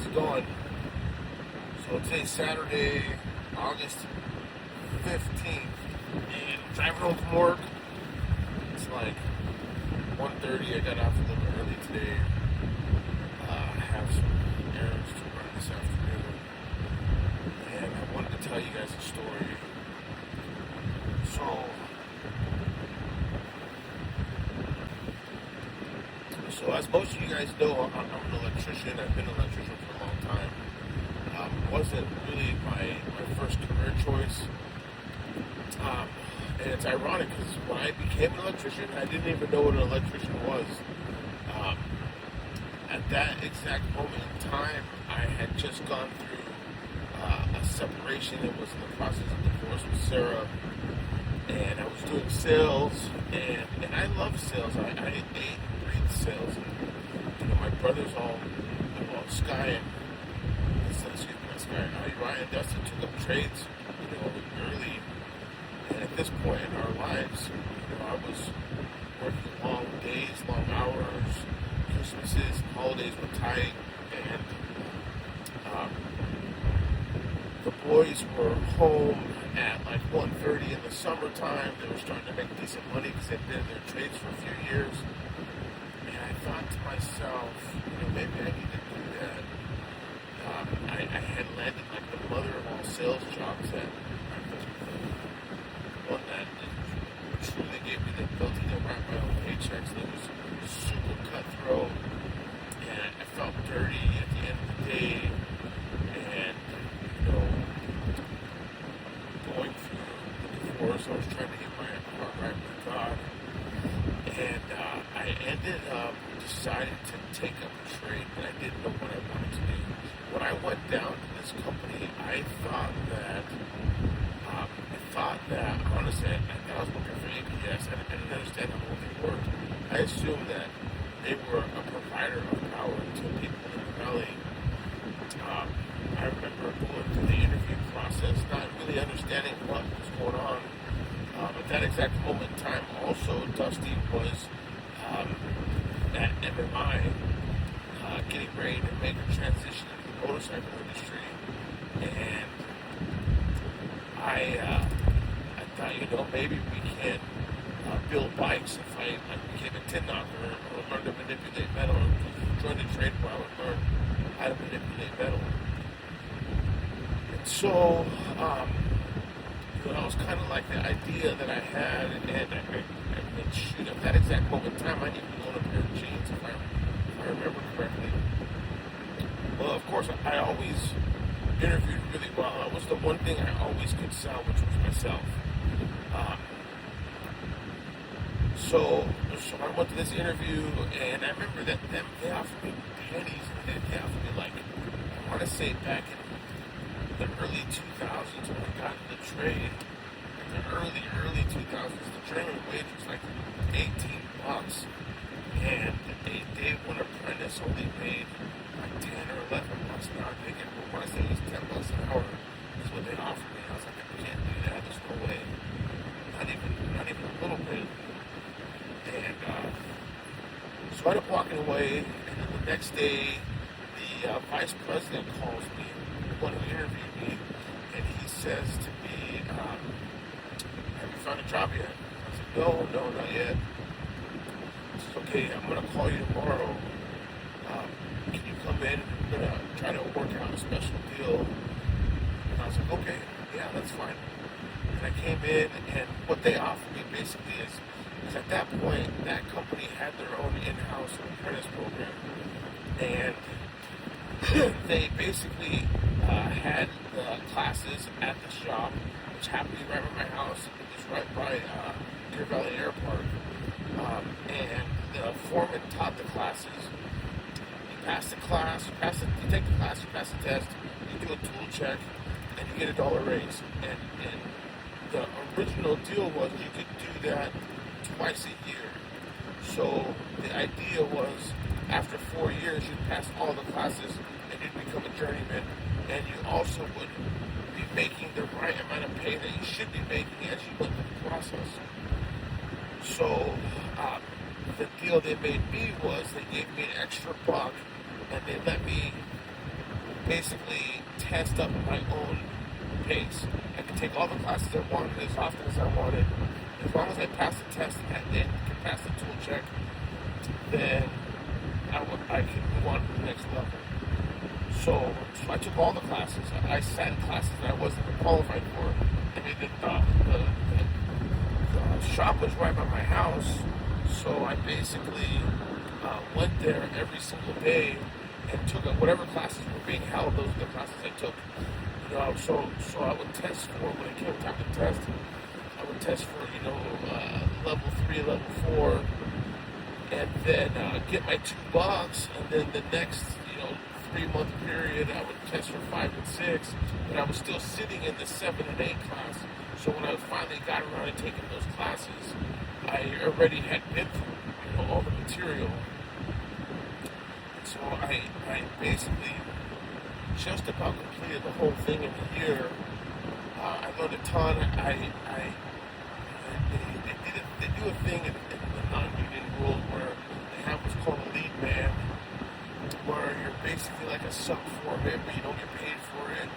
how's it going? So today's Saturday, August 15th, and I'm driving home from work. It's like 1:30. I got off a little early today. I have some errands to run this afternoon, and I wanted to tell you guys a story. So as most of you guys know, I'm an electrician. I've been an electrician for a long time. Wasn't really my first career choice. And it's ironic because when I became an electrician, I didn't even know what an electrician was. At that exact moment in time, I had just gone through a separation. It was in the process of divorce with Sarah. And I was doing sales, and I love sales. I ate and breathed sales. And, my brothers all, Sky and Ryan and Dustin took up trades, early. And at this point in our lives, I was working long days, long hours, Christmases, holidays were tight, and the boys were home at like 1:30 in the summertime. They were starting to make decent money because they'd been in their trades for a few years. And I thought to myself, maybe I need to do that. I had landed like the mother of all sales jobs at one that truly gave me the ability to write my own paychecks. It was super cutthroat, and I felt dirty at the end of the day. And going through the divorce, I was trying to get my heart right with God, and I ended up deciding to take up a trade, but I didn't know what I wanted to do. When I went down to this company, I thought that honestly, I was working for APS. I didn't understand how they worked. I assumed that they were a provider of power to people in the valley. I remember going through the interview process, not really understanding what was going on. At that exact moment in time, also, Dusty was at MMI, getting ready to make a transition into the motorcycle industry, and I thought, maybe we can build bikes if I became a tin knocker or learn to manipulate metal, or join the trade where I would learn how to manipulate metal. And so, that was kind of like the idea that I had, and shoot, at that exact moment in time, I needed to own a pair of jeans, if I remember correctly. Well, of course, I always interviewed really well. That was the one thing I always could sell, which was myself. So I went to this interview, and I remember that they offered me pennies. They offered me, like, I want to say back in the early 2000s when I got into the trade. In the early 2000s, the journeyman wage was like $18, and a day one apprentice only made like $10 or $11 an hour. I want to say it was $10 an hour is what they offered me. I was like, I can't do that. There's no way. Not even a little bit. And so I ended up walking away, and then the next day, the vice president calls me, the one who interviewed me, and he says to me, have you found a job yet? I said, no, not yet. He says, okay, I'm going to call you tomorrow. Can you come in? We're going to try to work out a special deal. And I was like, okay, yeah, that's fine. And I came in, and what they offered me basically is at that point, that company had their own in-house apprentice program. And they basically had the classes at the shop, which happened to be right by my house. It was right by Deer Valley Airport. And the foreman taught the classes. You pass the class, you take the class, you pass the test, you do a tool check, and you get $1 raise. And the original deal was you could do that twice a year. So the idea was after 4 years, you'd pass all the classes and you'd become a journeyman, and you also would be making the right amount of pay that you should be making as you went through the process. So the deal they made me was they gave me an extra buck, and they let me basically test up at my own pace. I could take all the classes I wanted as often as I wanted. As long as I passed the test and could pass the tool check, then I could move on to the next level. So I took all the classes. I sat in classes that I wasn't even qualified for. I mean, the shop was right by my house, so I basically went there every single day and took up whatever classes were being held. Those are the classes I took. So I would test for when it came time to test. I would test for level 3, level 4, and then get my $2, and then the next 3-month period I would test for 5 and 6, but I was still sitting in the 7 and 8 class. So when I finally got around to taking those classes, I already had been through all the material. So I basically just about completed the whole thing in a year. I learned a ton. They do a thing in the non-union world where they have what's called a lead man, where you're basically like a sub foreman, but you don't get paid for it,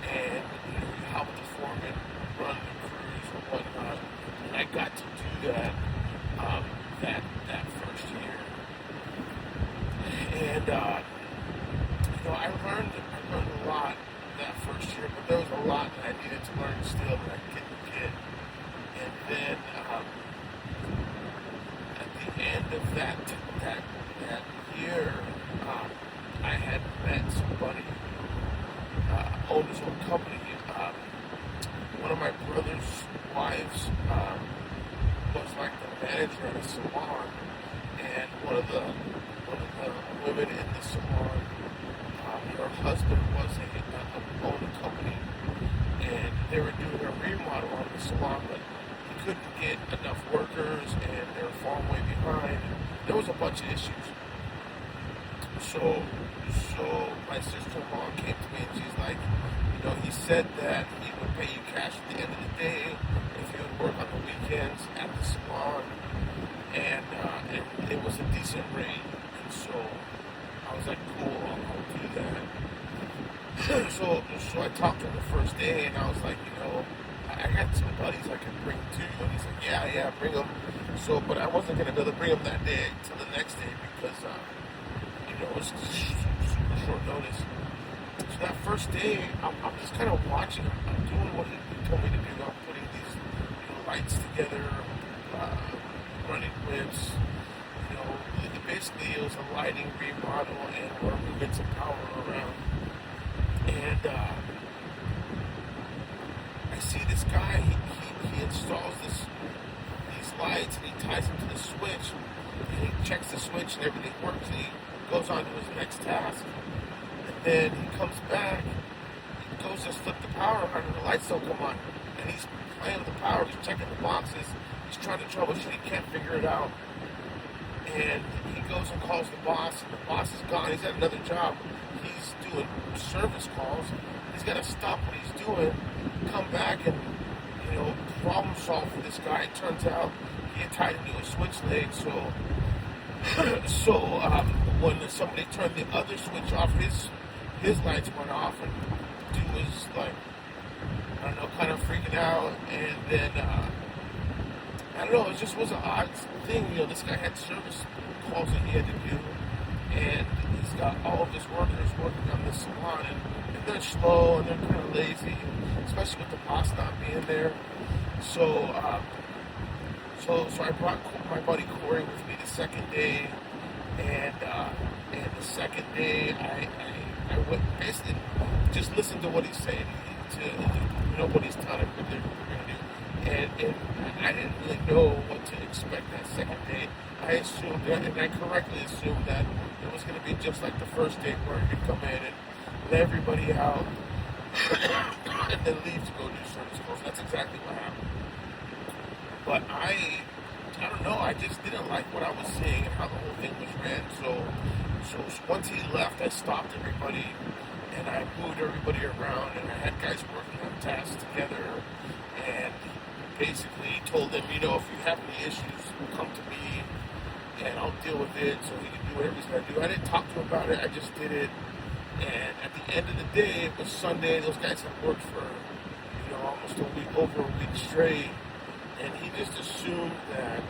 and you help the foreman run the crews or whatnot. And I got to do that that first year, and I learned a lot that first year, but there was a lot that I needed to learn still that I didn't get. And then at the end of that year, I had met somebody who owned his own company. One of my brother's wives was like the manager at a salon, and one of the women in the salon, her husband was owned a company, and they were doing a remodel on the salon, but he couldn't get enough workers, and they were far way behind. There was a bunch of issues. So my sister-in-law came to me and she's like, he said that he would pay you cash at the end of the day if you would work on the weekends at the salon, and it was a decent rate. And so I was like, cool, I'll do that. So I talked to him the first day, and I was like, I got some buddies I can bring to you. And he's like, yeah, bring them. So, but I wasn't going to be able to bring them that day to the next day because, it was super short notice. So that first day, I'm just kind of watching him. I'm doing what he told me to do. I'm putting these lights together, running whips. Basically it was a lighting remodel and we're moving some power around. And I see this guy, he installs these lights and he ties them to the switch. And he checks the switch and everything works and he goes on to his next task. And then he comes back, he goes to flip the power on and the lights don't come on. And he's playing with the power, he's checking the boxes, he's trying to troubleshoot, he can't figure it out. And he goes and calls the boss, and the boss is gone. He's at another job. He's doing service calls. He's got to stop what he's doing, come back, and problem solve for this guy. It turns out he had tied into a switch leg. So when somebody turned the other switch off, his lights went off, and dude was like, I don't know, kind of freaking out, and then. I don't know, it just was an odd thing. This guy had service calls that he had to do, and he's got all of his workers working on this salon, and they're slow and they're kind of lazy, especially with the boss not being there. So I brought my buddy Corey with me the second day, and the second day I went basically just listened to what he's saying, to what he's telling him what they're going to do. And I didn't really know what to expect that second day. I assumed that, and I correctly assumed that it was going to be just like the first day where you come in and let everybody out and then leave to go do service calls. That's exactly what happened. But I don't know, I just didn't like what I was seeing and how the whole thing was ran. So once he left, I stopped everybody and I moved everybody around and I had guys working on tasks together and basically told them, if you have any issues, come to me and I'll deal with it so he can do whatever he's going to do. I didn't talk to him about it, I just did it. And at the end of the day, it was Sunday. Those guys had worked for, almost a week, over a week straight. And he just assumed that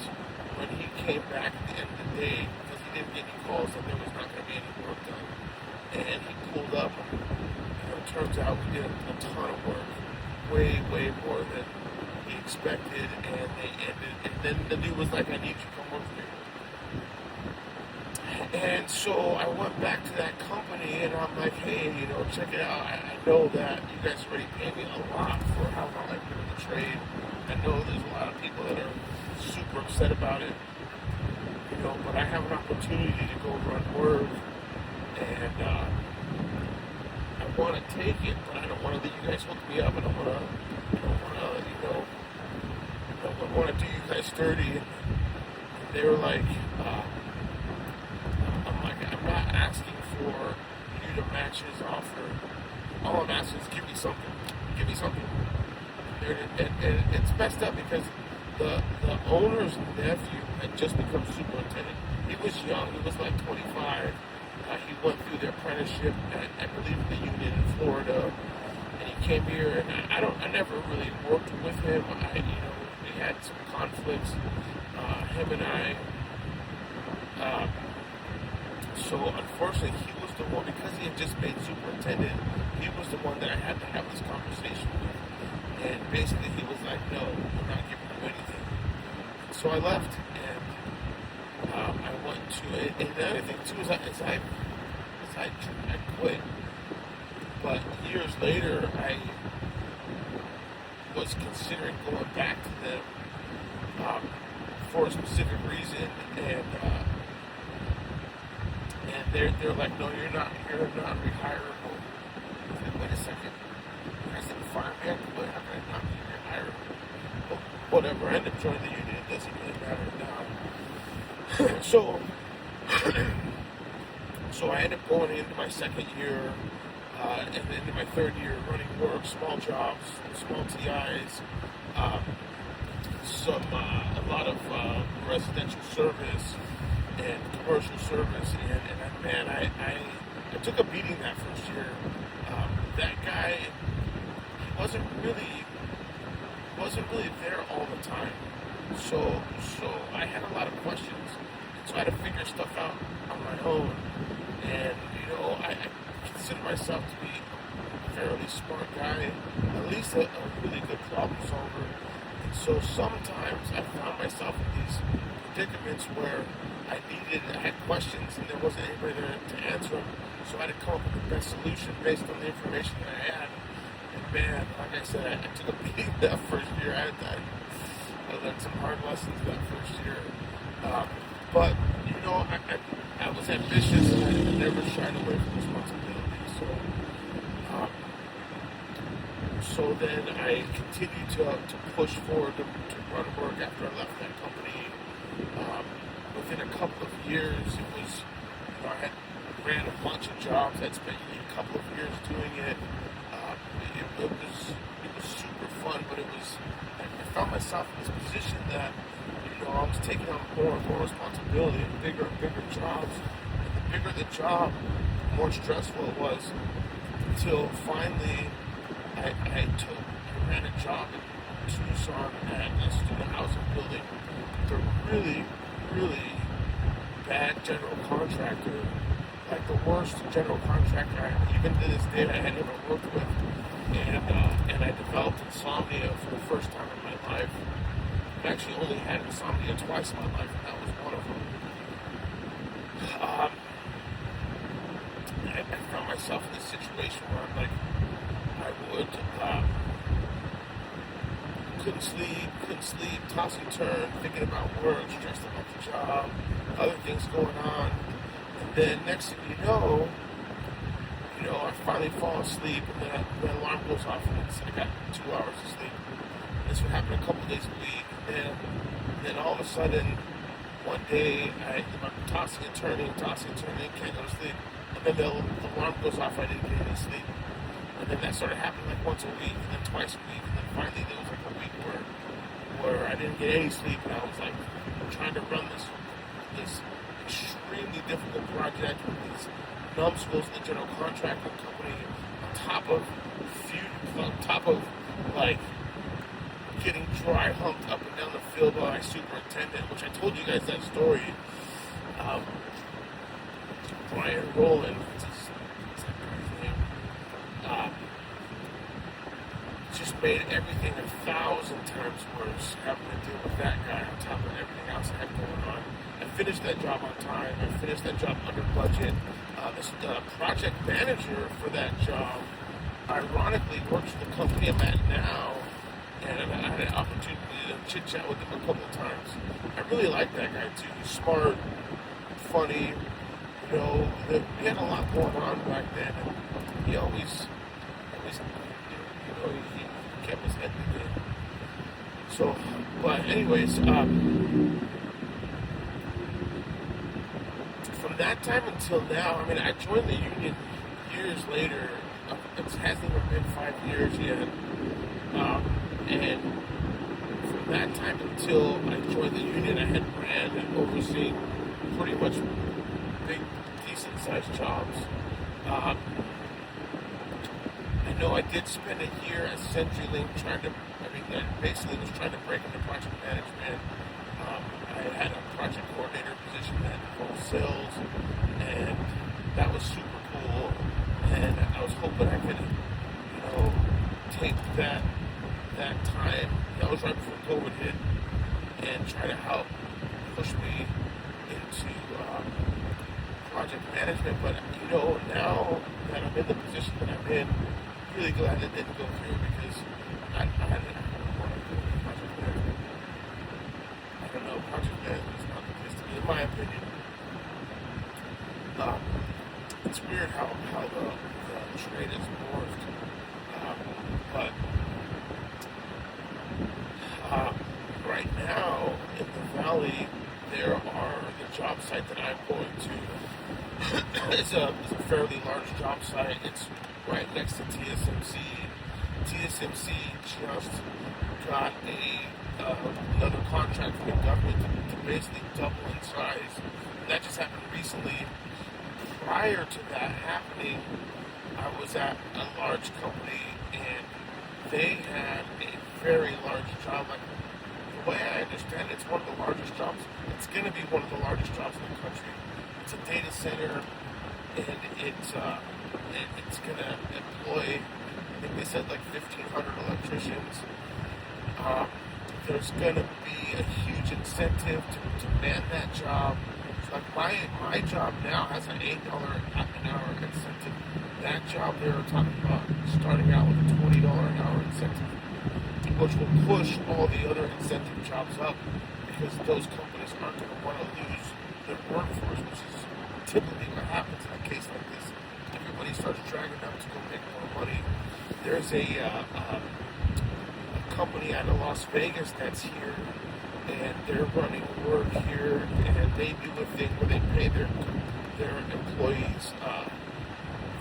when he came back at the end of the day, because he didn't get any calls, that there was not going to be any work done. And he pulled up, and it turns out we did a ton of work, way, way more than he expected. And they ended, and then the dude was like, "I need you to come work for me." And so I went back to that company and I'm like, "Hey, check it out. I know that you guys already pay me a lot for how long I've been in the trade. I know there's a lot of people that are super upset about it, but I have an opportunity to go run work and I want to take it, but I don't want to let you guys hook me up. I don't want to, I want to do you guys dirty." And they were like, "I'm not asking for you to match his offer. All I'm asking is give me something. Give me something." And it's messed up because the owner's nephew had just become superintendent. He was young. He was like 25. He went through the apprenticeship at, I believe, the union in Florida, and he came here. And I never really worked with him. We had some conflicts. Him and I. So unfortunately, he was the one, because he had just made superintendent, he was the one that I had to have this conversation with. And basically he was like, "No, we're not giving you anything." So I left, and I went to it. And the other thing too is I quit. But years later, I was considering going back to them for a specific reason, and they're like, "No, you're not rehireable." I said, "Wait a second. You guys didn't fire me. I quit. How can I not be rehireable?" Well, whatever. I ended up joining the union. It doesn't really matter now. So I ended up going into my second year, and into my third year running work, small jobs, small TIs, a lot of residential service and commercial service, and man, I took a beating that first year. That guy, he wasn't really there all the time. So I had a lot of questions. So I had to figure stuff out on my own. And I consider myself to be a fairly smart guy, at least a really good problem solver. And so sometimes I found myself in these predicaments where I had questions and there wasn't anybody there to answer them. So I had to come up with the best solution based on the information that I had. And man, like I said, I took a beating that first year. I learned some hard lessons that first year. But I was ambitious and I never shied away from responsibility. So then I continued to push forward to run work after I left that company. Within a couple of years, it was, I had ran a bunch of jobs. I'd spent a couple of years doing it. It was super fun, but I found myself in this position that, I was taking on more and more responsibility and bigger jobs. And the bigger the job, the more stressful it was, until finally I ran a job in Tucson at a student housing building with a really, really bad general contractor, like the worst general contractor even to this day I had ever worked with. And I developed insomnia for the first time in my life. I actually only had insomnia twice in my life, and that was one of them. I found myself in this situation where I'm like, couldn't sleep, toss and turn, thinking about work, stressed about the job, other things going on. And then next thing you know, I finally fall asleep, and then the alarm goes off, and I got 2 hours of sleep. This would happen a couple days a week, and then all of a sudden, one day, I'm tossing and turning, can't go to sleep, and then the alarm goes off, I didn't get any sleep. And then that started happening like once a week, and then twice a week, and then finally there was like a week where I didn't get any sleep, and I was like trying to run this extremely difficult project with these numbskulls in the general contracting company on top of like getting dry humped up and down the field by my superintendent, which I told you guys that story. Um, Brian Rowland, what's that guy's name? Um, just made everything 1,000 times worse having to deal with that guy on top of everything else I had going on. I finished that job on time. I finished that job under budget. This project manager for that job, ironically, works for the company I'm at now, and I had an opportunity to chit chat with him a couple of times. I really like that guy too. He's smart, funny. You know, we had a lot going on back then, and he always he kept his head in the game. So, but anyways, from that time until now, I mean, I joined the union years later. It hasn't even been 5 years yet. And from that time until I joined the union, I had ran and overseen pretty much big, decent-sized jobs. I know I did spend a year at CenturyLink I basically was trying to break into project management. I had a project coordinator position that involved sales, and that was super cool. And I was hoping I could, take that time. That was right before COVID hit, and try to help push me into project management. But now that I'm in the position that I'm in, I'm really glad it didn't go through because I didn't want to go into project management. I don't know, project management is not the place to be, in my opinion. It's weird how the trade is morphed. But right now in the valley, there are the job site that I'm going to. It's a fairly large job site. It's right next to TSMC. TSMC just got another contract from the government to basically double in size. That just happened recently. Prior to that happening, I was at a large company and they had a very large job. Like, the way I understand it, it's one of the largest jobs. It's going to be one of the largest jobs in the country. It's a data center, and it's going to employ, I think they said like 1,500 electricians. There's going to be a huge incentive to man that job. Like my job now has an $8 an hour incentive. That job they were talking about starting out with a $20 an hour incentive, which will push all the other incentive jobs up because those companies aren't going to want to lose their workforce, which is typically what happens in a case like this. Everybody starts dragging up to go make more money. There's a company out of Las Vegas that's here, and they're running work here, and they do a thing where they pay their employees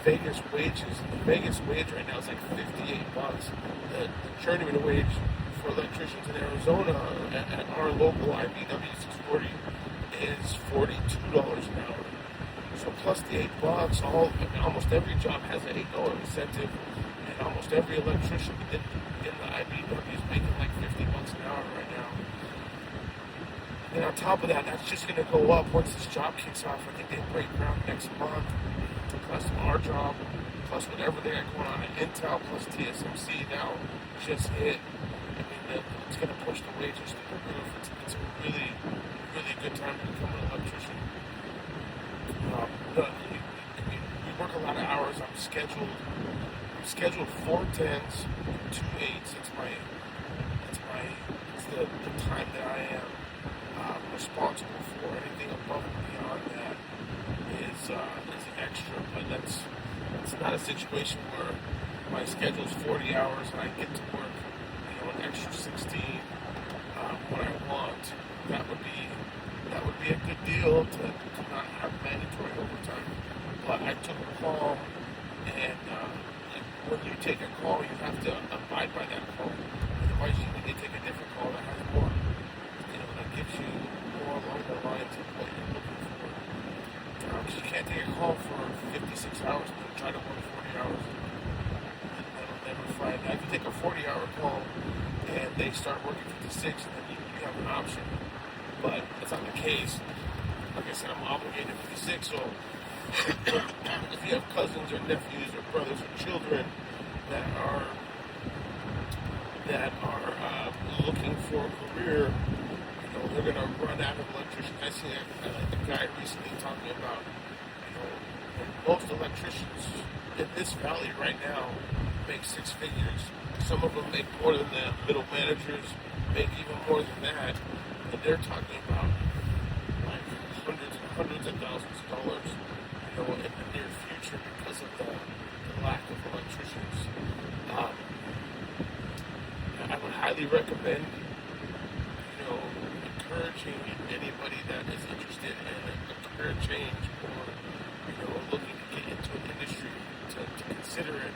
Vegas wages. The Vegas wage right now is like $58. The journeyman wage for electricians in Arizona at our local IBW 640 is $42 an hour. So plus the $8, almost every job has an $8 incentive, and almost every electrician in the IBW is making like $50 an hour right now. And on top of that, that's just going to go up once this job kicks off. I think they break ground next month. Plus our job, plus whatever they got going on at Intel, plus TSMC now just hit. I mean, it's going to push the wages to the roof. It's a really, really good time to become an electrician. We work a lot of hours. I'm scheduled 4 10s, 2 8s. It's the time that I am responsible for. Anything above and beyond that is extra, but that's not a situation where my schedule's 40 hours and I get to work, an extra 16 when I want. That would be a good deal to not have mandatory overtime. But I took a call, and when you take a call, you have to abide by that call. Otherwise, you need to take a different call that has more, that gives you more along the lines of what you're looking for. start working 56 and then you have an option. But that's not the case. Like I said, I'm obligated 56, so if you have cousins or nephews or brothers or children that are looking for a career, they're gonna run out of electricians. I see a guy recently talking about, most electricians in this valley right now make six figures. Some of them make more than the middle managers, make even more than that, and they're talking about like hundreds and hundreds of thousands of dollars, in the near future because of the lack of electricians. I would highly recommend, encouraging anybody that is interested in a career change or, looking to get into an industry to consider it.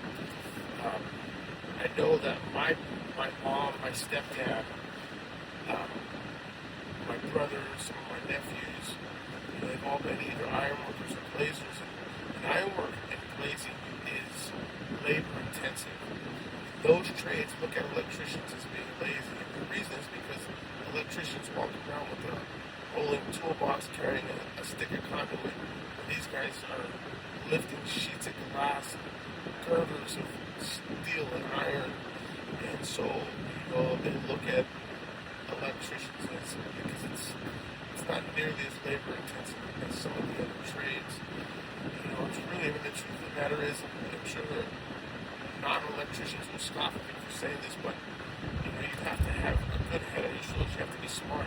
I know that my mom, my stepdad, my brothers, some of my nephews, they've all been either ironworkers or glazers. And ironwork and glazing is labor intensive. Those trades look at electricians as being lazy. And the reason is because electricians walk around with a rolling toolbox carrying a stick of conduit. And these guys are lifting sheets of glass, girders of steel and iron. And so, they look at electricians because it's not nearly as labor intensive as some of the other trades. It's really, the truth of the matter is, I'm sure that non-electricians will scoff at me for saying this, but you have to have a good head on your shoulders. You have to be smart.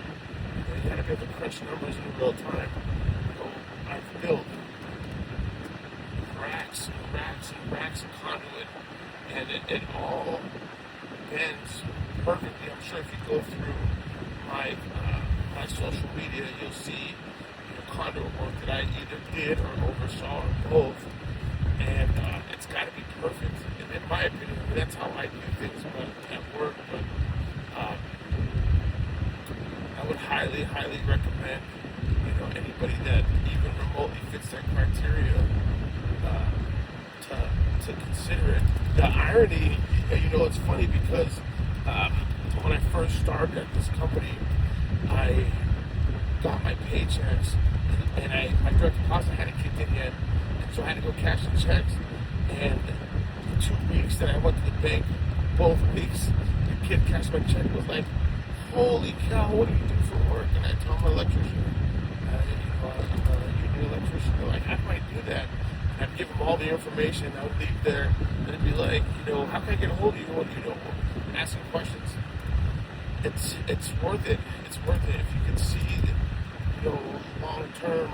You got to be able to crunch numbers in real time. I've built racks and racks and racks of conduit, and it all bends perfectly. I'm sure if you go through my social media, you'll see conduit work that I either did or oversaw or both, and it's got to be perfect. In my opinion, that's how I do things at work. But I would highly, highly recommend, anybody that even remotely fits that criteria to consider it. The irony, it's funny because when I first started at this company, I got my paychecks, and my direct deposit hadn't kicked in yet, and so I had to go cash the checks. And the 2 weeks that I went to the bank, both weeks, the kid cashed my check was like, "Holy cow, what do you do for work?" And I tell my electrician, I'm a union electrician. They're like, "How do I do that?" And I'd give them all the information. I would leave there, and it'd be like, "How can I get a hold of you?" Asking questions. It's worth it. It's worth it if you can see, long term.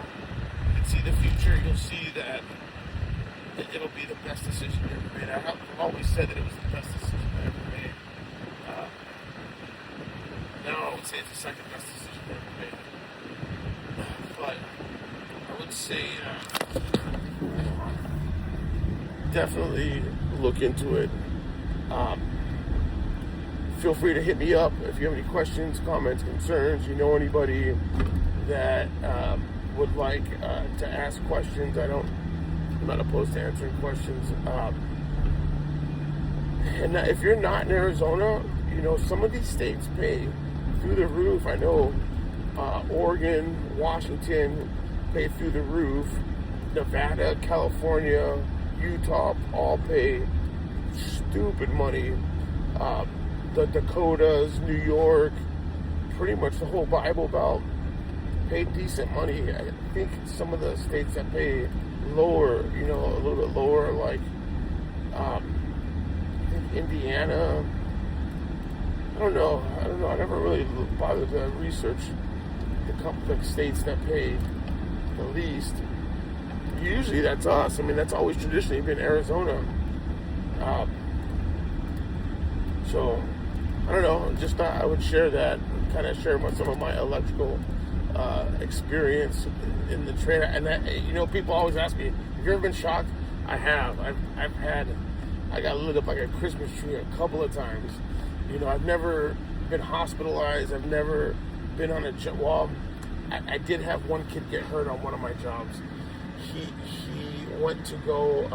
You can see the future. You'll see that it'll be the best decision you ever made. I've always said that it was the best decision I ever made. Now I would say it's the second best decision I ever made. But I would say definitely look into it. Feel free to hit me up if you have any questions, comments, concerns. Anybody that would like to ask questions. I'm not opposed to answering questions. And if you're not in Arizona, some of these states pay through the roof. I know Oregon, Washington pay through the roof. Nevada, California, Utah all pay stupid money. The Dakotas, New York, pretty much the whole Bible Belt pay decent money. I think some of the states that pay lower, a little bit lower, like I think Indiana. I don't know. I never really bothered to research the states that pay the least. Usually that's us. That's always traditionally been Arizona. So I don't know. Just thought I would share that, kind of share some of my electrical experience in the trade. And people always ask me, "Have you ever been shocked?" I have. I got lit up like a Christmas tree a couple of times. I've never been hospitalized. I've never been on a job. Well, I did have one kid get hurt on one of my jobs. He went to go.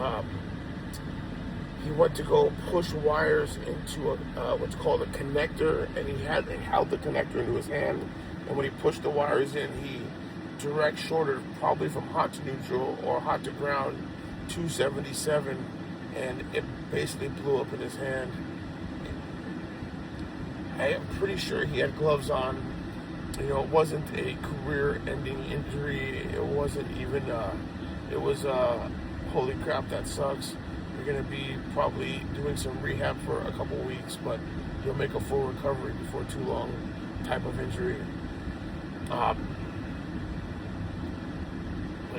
he went to go push wires into what's called a connector, and he held the connector into his hand, and when he pushed the wires in, he direct shorted, probably from hot to neutral or hot to ground, 277, and it basically blew up in his hand. I am pretty sure he had gloves on. It wasn't a career-ending injury. It wasn't even. It was holy crap, that sucks. You're gonna be probably doing some rehab for a couple weeks, but you'll make a full recovery before too long. Type of injury. But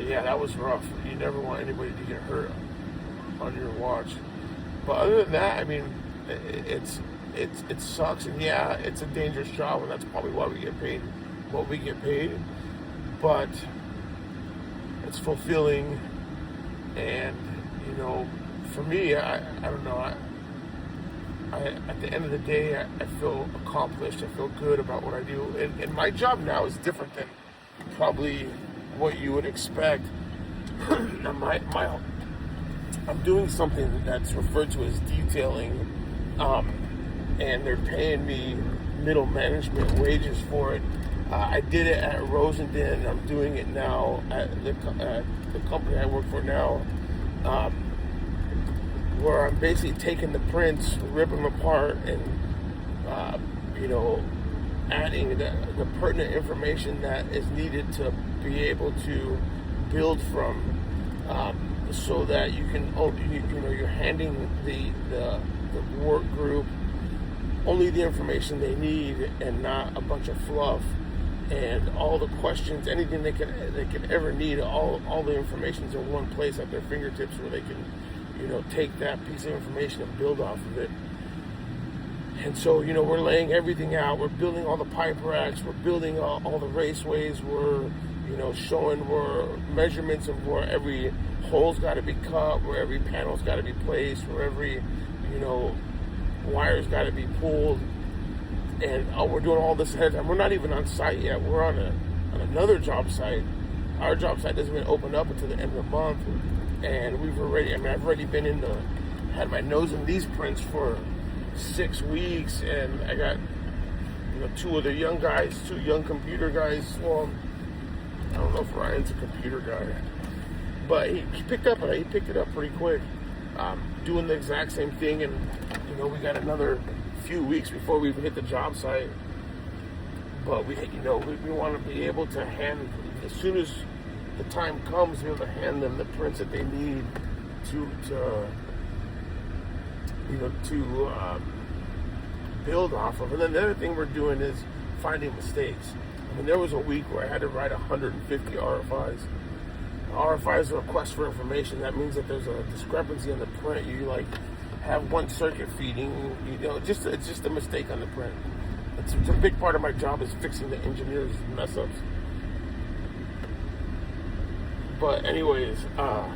yeah, that was rough. You never want anybody to get hurt on your watch. But other than that, I mean, it sucks, and yeah, it's a dangerous job, and that's probably why we get paid what we get paid. But it's fulfilling, and for me, I don't know. I at the end of the day, I feel accomplished. I feel good about what I do, and my job now is different than probably what you would expect. I'm doing something that's referred to as detailing, and they're paying me middle management wages for it. I did it at Rosendin. I'm doing it now at the company I work for now, where I'm basically taking the prints, ripping them apart, and adding the pertinent information that is needed to be able to build from, so that you can, you're handing the work group only the information they need and not a bunch of fluff, and all the questions, anything they can ever need, all the information's in one place at their fingertips, where they can take that piece of information and build off of it. And so, we're laying everything out. We're building all the pipe racks. We're building all the raceways. We're, showing where measurements of where every hole's got to be cut, where every panel's got to be placed, where every, wire's got to be pulled. And we're doing all this ahead of time. We're not even on site yet. We're on another job site. Our job site doesn't even open up until the end of the month. And I've already been had my nose in these prints for 6 weeks, and I got two other young guys, two young computer guys. Well, I don't know if Ryan's a computer guy, but he picked it up pretty quick, doing the exact same thing. And we got another few weeks before we even hit the job site, but we want to be able to hand, as soon as the time comes, be able to hand them the prints that they need to build off of. And then the other thing we're doing is finding mistakes. I mean, there was a week where I had to write 150 RFIs. RFIs are requests for information. That means that there's a discrepancy in the print. You have one circuit feeding. It's just a mistake on the print. It's a big part of my job is fixing the engineers' mess ups. But anyways, I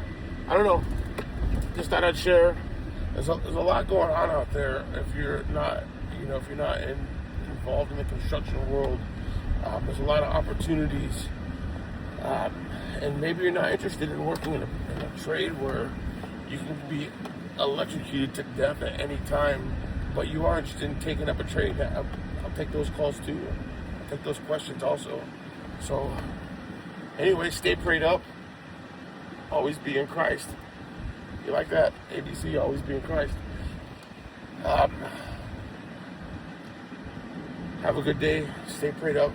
don't know. Just thought I'd share. There's a lot going on out there. If you're not, involved in the construction world, there's a lot of opportunities. And maybe you're not interested in working in a trade where you can be electrocuted to death at any time, but you are interested in taking up a trade. I'll take those calls too. I'll take those questions also. So, anyway, stay prayed up. Always be in Christ. You like that? ABC, always be in Christ. Have a good day. Stay prayed up.